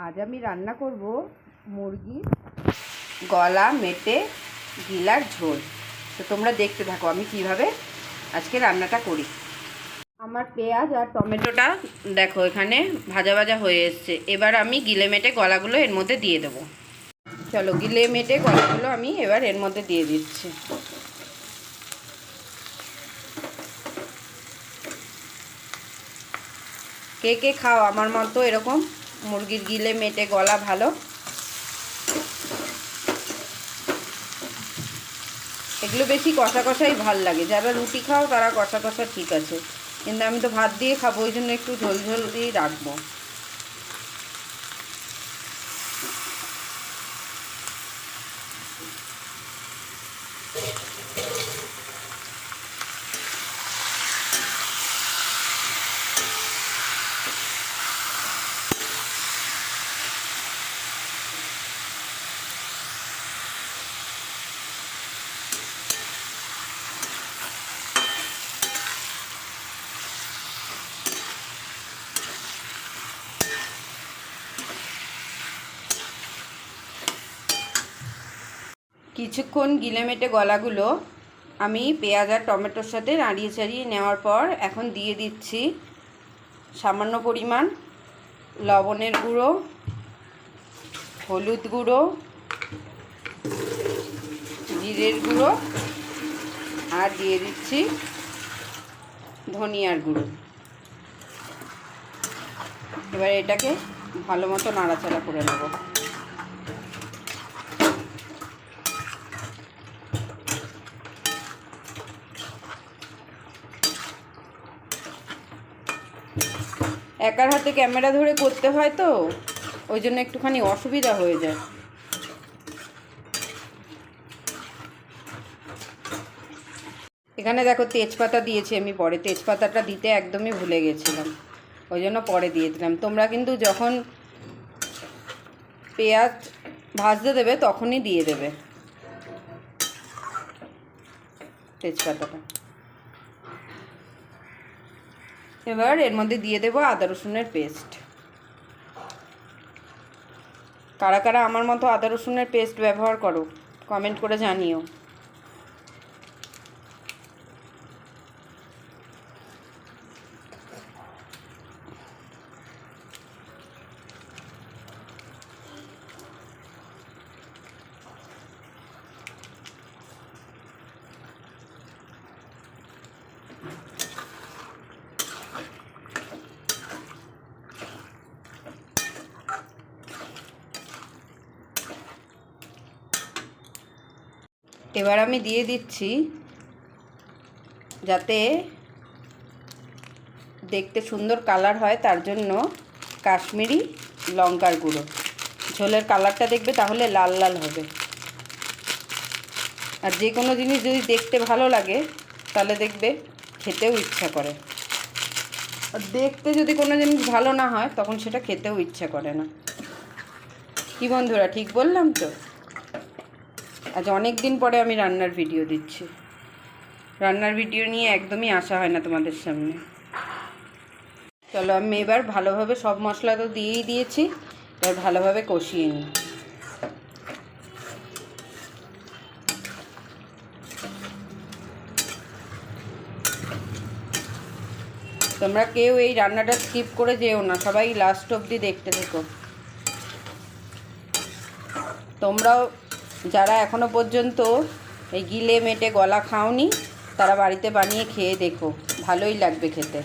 আজ আমি রান্না করব মুরগির গলা মেটে গিলার ঝোল। তো তোমরা দেখতে থাকো আমি কিভাবে আজকে রান্নাটা করি। আমার পেঁয়াজ আর টমেটোটা দেখো এখানে ভাজা ভাজা হয়ে এসছে। এবার আমি গিলে মেটে গলাগুলো এর মধ্যে দিয়ে দেবো। চলো গিলে মেটে গলাগুলো আমি এবার এর মধ্যে দিয়ে দিচ্ছি। কে কে খাও আমার মতো এরকম মুরগির গিলে মেটে গলা ভালো? এগুলো বেশি কষা কষাই ভাল লাগে। যারা রুটি খাও তারা কষা কষা ঠিক আছে, কিন্তু আমি তো ভাত দিয়ে খাবো, ওই জন্য একটু ঝোল ঝোল দিয়ে রাখবো। কিছুক্ষণ গিলে মেটে গলাগুলো আমি পেঁয়াজ আর টমেটোর সাথে নাড়িয়ে চাড়িয়ে নেওয়ার পর এখন দিয়ে দিচ্ছি সামান্য পরিমাণ লবণের গুঁড়ো, হলুদ গুঁড়ো, জিরের গুঁড়ো আর দিয়ে দিচ্ছি ধনিয়ার গুঁড়ো। এবার এটাকে ভালো মতো নাড়াচাড়া করে নেব। একার হাতে ক্যামেরা ধরে করতে হয় তো ওই জন্য একটুখানি অসুবিধা হয়ে যায়। এখানে দেখো তেজপাতা দিয়েছি আমি, পরে তেজপাতাটা দিতে একদমই ভুলে গেছিলাম, ওই জন্য পরে দিয়ে দিলাম। তোমরা কিন্তু যখন পেঁয়াজ ভাজতে দেবে তখনই দিয়ে দেবে তেজপাতাটা। এবার এর মধ্যে দিয়ে দেবো আদা রসুনের পেস্ট। কারা কারা আমার মতো আদা রসুনের পেস্ট ব্যবহার করো কমেন্ট করে জানিও। এবার আমি দিয়ে দিচ্ছি, যাতে দেখতে সুন্দর কালার হয় তার জন্য, কাশ্মীরি লঙ্কার গুঁড়ো। ঝোলের কালারটা দেখবে তাহলে লাল লাল হবে। আর যে কোনো জিনিস যদি দেখতে ভালো লাগে তাহলে দেখবে খেতেও ইচ্ছা করে, আর দেখতে যদি কোনো জিনিস ভালো না হয় তখন সেটা খেতেও ইচ্ছা করে না। কি বন্ধুরা, ঠিক বললাম তো? আজ অনেক দিন পরে আমি রান্নার ভিডিও দিচ্ছি। রান্নার ভিডিও নিয়ে একদমই আসা হয় না তোমাদের সামনে। চলো আমি এবার ভালোভাবে সব মশলা তো দিয়েই দিয়েছি, এবার ভালোভাবে কষিয়ে নিই। তোমরা কেউ এই রান্নাটা স্কিপ করে যেও না, সবাই লাস্ট অবধি দেখতে থেকো। তোমরাও যারা এখনো পর্যন্ত এই গিলে মেটে গলা খাওনি তারা বাড়িতে বানিয়ে খেয়ে দেখো, ভালোই লাগবে খেতে।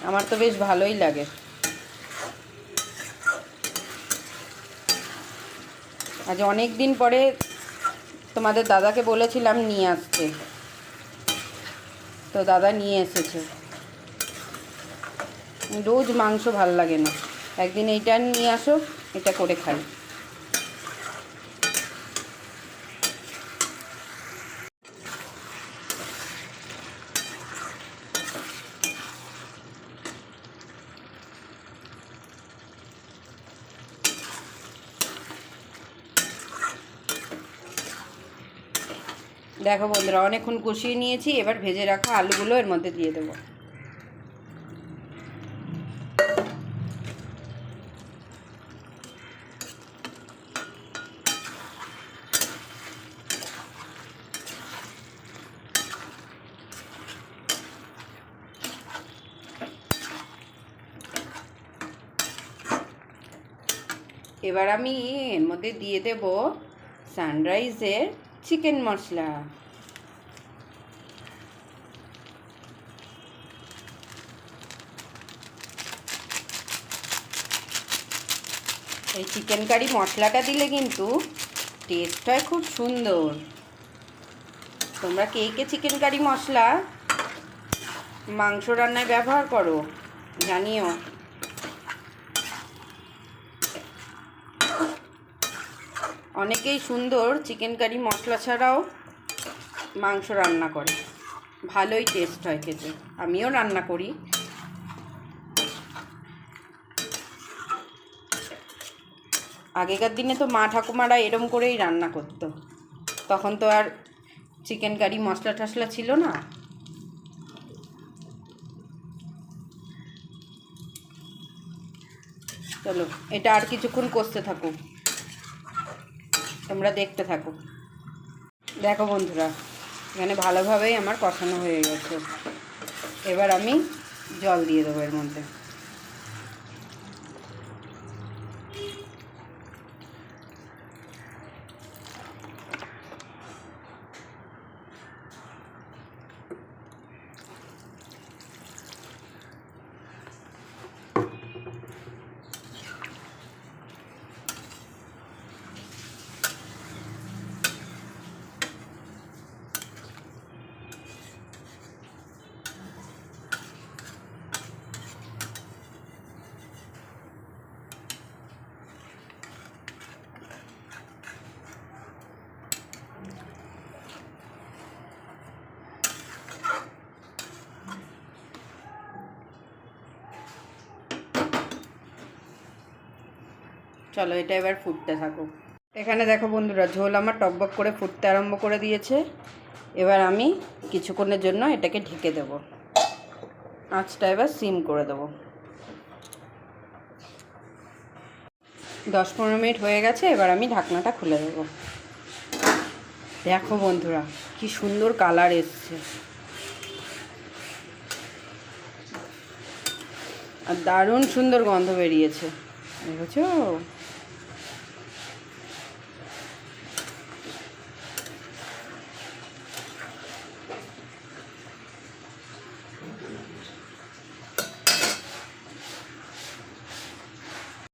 আমার তো বেশ ভালোই লাগে। আজ অনেক দিন পরে তোমাদের দাদাকে বলেছিলাম নিয়ে আসতে, তো দাদা নিয়ে এসেছে। রোজ মাংস ভাল লাগে না, একদিন এইটা নিয়ে আসো, এটা করে খাই। দেখো বন্ধুরা, অনেকক্ষণ কষিয়ে নিয়েছি। এবার ভেজে রাখা আলুগুলো এর মধ্যে দিয়ে দেবো। এবার আমি এর মধ্যে দিয়ে দেব সানরাইজের চিকেন মশলা। এই চিকেন কারি মশলাটা দিলে কিন্তু টেস্ট হয় খুব সুন্দর। তোমরা কে কে চিকেন কারি মশলা মাংস রান্নায় ব্যবহার করো জানিও। অনেকেই সুন্দর চিকেন কারি মশলা ছাড়াও মাংস রান্না করে, ভালোই টেস্ট হয় খেতে। আমিও রান্না করি। আগেকার দিনে তো মা ঠাকুমারা এরম করেই রান্না করতো, তখন তো আর চিকেন কারি মশলা টশলা ছিল না। চলো এটা আর কিছুক্ষণ কষতে থাকো, তোমরা দেখতে থাকো। দেখো বন্ধুরা, এখানে ভালোভাবেই আমার কষানো হয়ে গেছে। এবার আমি জল দিয়ে দেবো এর মধ্যে। চলো এটা এবার ফুটতে থাকুক। এখানে দেখো বন্ধুরা, ঝোল আমার টকবক করে ফুটতে আরম্ভ করে দিয়েছে। এবার আমি কিছুক্ষণের জন্য এটাকে ঢেকে দেব। আঁচটা এবার সিম করে দেবো। 10-15 মিনিট হয়ে গেছে। এবার আমি ঢাকনাটা খুলে দেবো। দেখো বন্ধুরা, কি সুন্দর কালার এসছে, আর দারুণ সুন্দর গন্ধ বেরিয়েছে, বুঝেছো?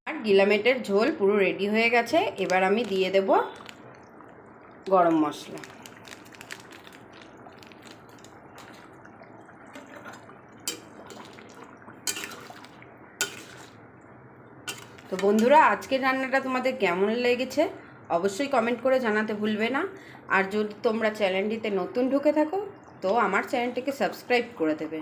আর গিলামেটের ঝোল পুরো রেডি হয়ে গেছে। এবার আমি দিয়ে দেব গরম মশলা। তো বন্ধুরা, আজকের রান্নাটা তোমাদের কেমন লেগেছে অবশ্যই কমেন্ট করে জানাতে ভুলবে না। আর যদি তোমরা চ্যানেলটিতে নতুন ঢুকে থাকো তো আমার চ্যানেলটিকে সাবস্ক্রাইব করে দেবে।